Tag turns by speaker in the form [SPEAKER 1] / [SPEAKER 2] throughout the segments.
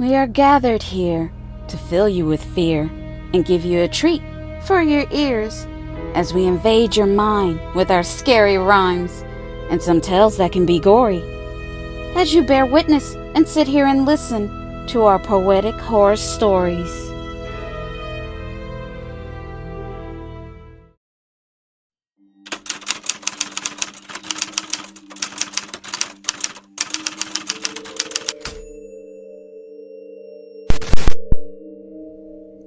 [SPEAKER 1] We are gathered here to fill you with fear and give you a treat for your ears as we invade your mind with our scary rhymes and some tales that can be gory. As you bear witness and sit here and listen to our poetic horror stories.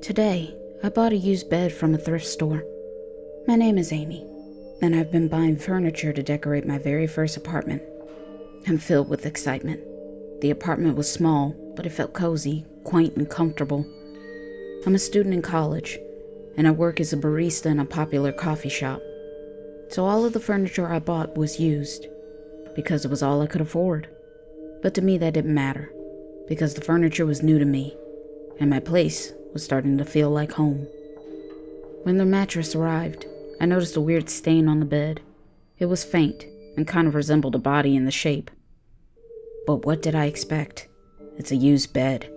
[SPEAKER 1] Today, I bought a used bed from a thrift store. My name is Amy, and I've been buying furniture to decorate my very first apartment. I'm filled with excitement. The apartment was small, but it felt cozy, quaint, and comfortable. I'm a student in college, and I work as a barista in a popular coffee shop. So all of the furniture I bought was used, because it was all I could afford. But to me that didn't matter, because the furniture was new to me, and my place was starting to feel like home. When the mattress arrived, I noticed a weird stain on the bed. It was faint and kind of resembled a body in the shape. But what did I expect? It's a used bed.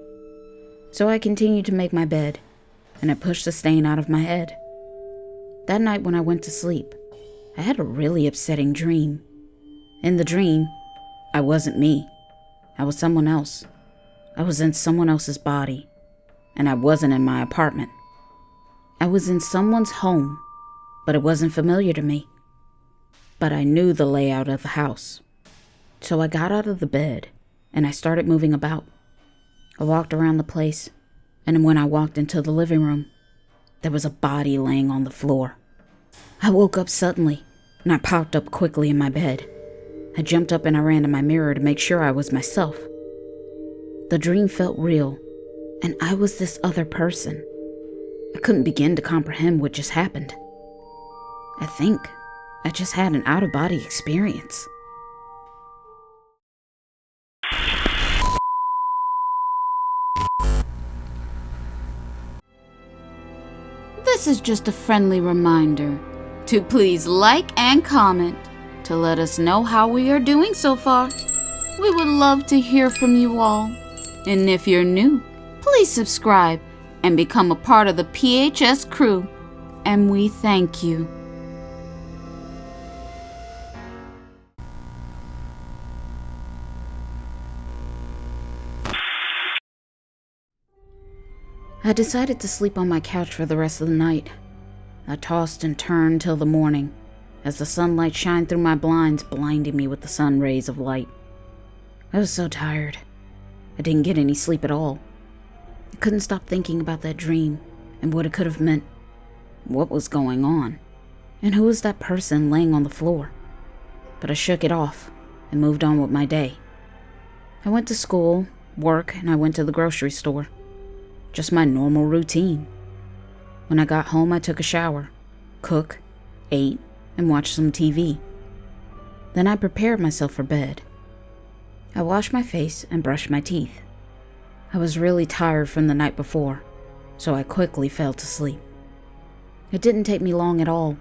[SPEAKER 1] So I continued to make my bed, and I pushed the stain out of my head. That night when I went to sleep, I had a really upsetting dream. In the dream, I wasn't me. I was someone else. I was in someone else's body. And I wasn't in my apartment. I was in someone's home, but it wasn't familiar to me. But I knew the layout of the house. So I got out of the bed, and I started moving about. I walked around the place, and when I walked into the living room, there was a body laying on the floor. I woke up suddenly, and I popped up quickly in my bed. I jumped up and I ran to my mirror to make sure I was myself. The dream felt real. And I was this other person. I couldn't begin to comprehend what just happened. I think I just had an out-of-body experience. This is just a friendly reminder to please like and comment to let us know how we are doing so far. We would love to hear from you all. And if you're new, please subscribe and become a part of the PHS crew, and we thank you. I decided to sleep on my couch for the rest of the night. I tossed and turned till the morning, as the sunlight shined through my blinds, blinding me with the sun rays of light. I was so tired. I didn't get any sleep at all. I couldn't stop thinking about that dream and what it could have meant. What was going on? And who was that person laying on the floor? But I shook it off and moved on with my day. I went to school, work, and I went to the grocery store. Just my normal routine. When I got home, I took a shower, cooked, ate, and watched some TV. Then I prepared myself for bed. I washed my face and brushed my teeth. I was really tired from the night before, so I quickly fell to sleep. It didn't take me long at all,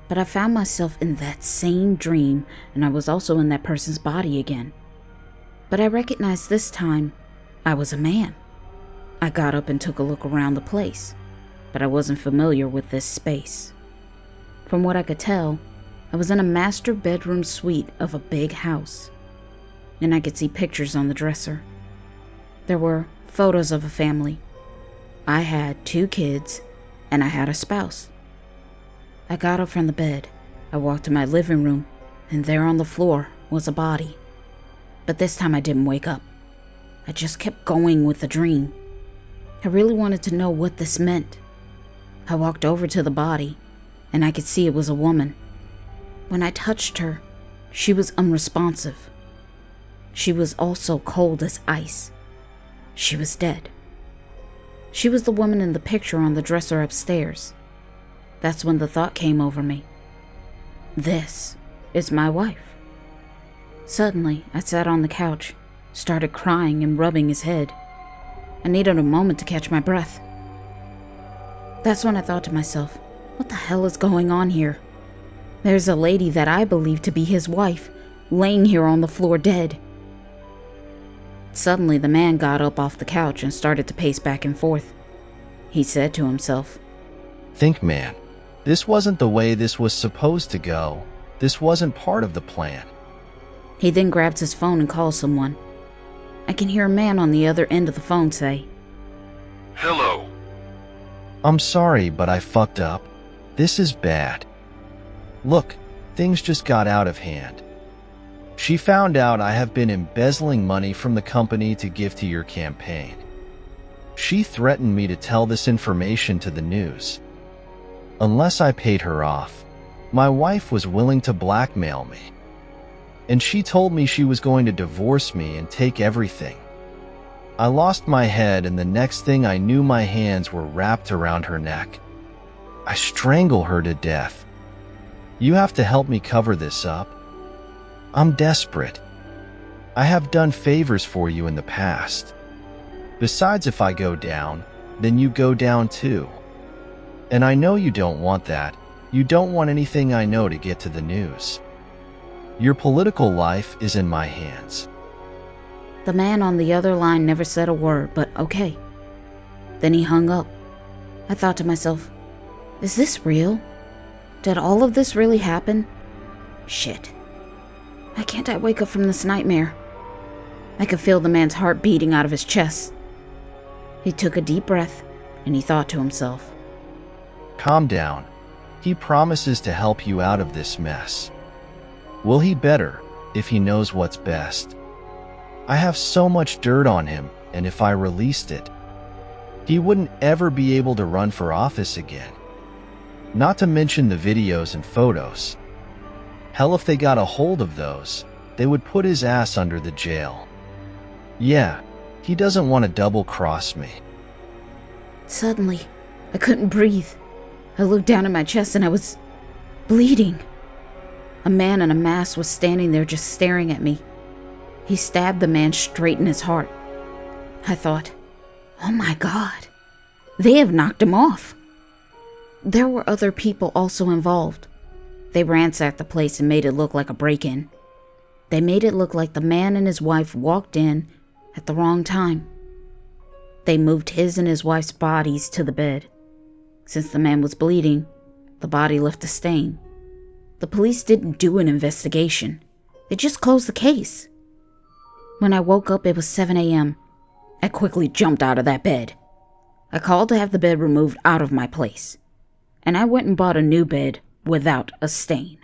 [SPEAKER 1] but I found myself in that same dream, and I was also in that person's body again. But I recognized this time I was a man. I got up and took a look around the place, but I wasn't familiar with this space. From what I could tell, I was in a master bedroom suite of a big house, and I could see pictures on the dresser. There were photos of a family. I had 2 kids, and I had a spouse. I got up from the bed. I walked to my living room, and there on the floor was a body. But this time I didn't wake up. I just kept going with the dream. I really wanted to know what this meant. I walked over to the body, and I could see it was a woman. When I touched her, she was unresponsive. She was also cold as ice. She was dead. She was the woman in the picture on the dresser upstairs. That's when the thought came over me. This is my wife. Suddenly, I sat on the couch, started crying and rubbing his head. I needed a moment to catch my breath. That's when I thought to myself, what the hell is going on here? There's a lady that I believe to be his wife, laying here on the floor dead. Suddenly, the man got up off the couch and started to pace back and forth. He said to himself,
[SPEAKER 2] "Think, man. This wasn't the way this was supposed to go. This wasn't part of the plan."
[SPEAKER 1] He then grabs his phone and calls someone. I can hear a man on the other end of the phone say,
[SPEAKER 3] "Hello."
[SPEAKER 2] "I'm sorry, but I fucked up. This is bad. Look, things just got out of hand. She found out I have been embezzling money from the company to give to your campaign. She threatened me to tell this information to the news. Unless I paid her off, my wife was willing to blackmail me. And she told me she was going to divorce me and take everything. I lost my head, and the next thing I knew, my hands were wrapped around her neck. I strangle her to death. You have to help me cover this up. I'm desperate. I have done favors for you in the past. Besides, if I go down, then you go down too. And I know you don't want that. You don't want anything I know to get to the news. Your political life is in my hands."
[SPEAKER 1] The man on the other line never said a word, but okay. Then he hung up. I thought to myself, is this real? Did all of this really happen? Shit. Why can't I wake up from this nightmare? I could feel the man's heart beating out of his chest. He took a deep breath, and he thought to himself,
[SPEAKER 2] "Calm down. He promises to help you out of this mess. Will he better if he knows what's best? I have so much dirt on him, and if I released it, he wouldn't ever be able to run for office again. Not to mention the videos and photos. Hell, if they got a hold of those, they would put his ass under the jail. Yeah, he doesn't want to double-cross me."
[SPEAKER 1] Suddenly, I couldn't breathe. I looked down at my chest and I was bleeding. A man in a mask was standing there just staring at me. He stabbed the man straight in his heart. I thought, oh my God, they have knocked him off. There were other people also involved. They ransacked the place and made it look like a break-in. They made it look like the man and his wife walked in at the wrong time. They moved his and his wife's bodies to the bed. Since the man was bleeding, the body left a stain. The police didn't do an investigation. They just closed the case. When I woke up, it was 7 a.m. I quickly jumped out of that bed. I called to have the bed removed out of my place. And I went and bought a new bed without a stain.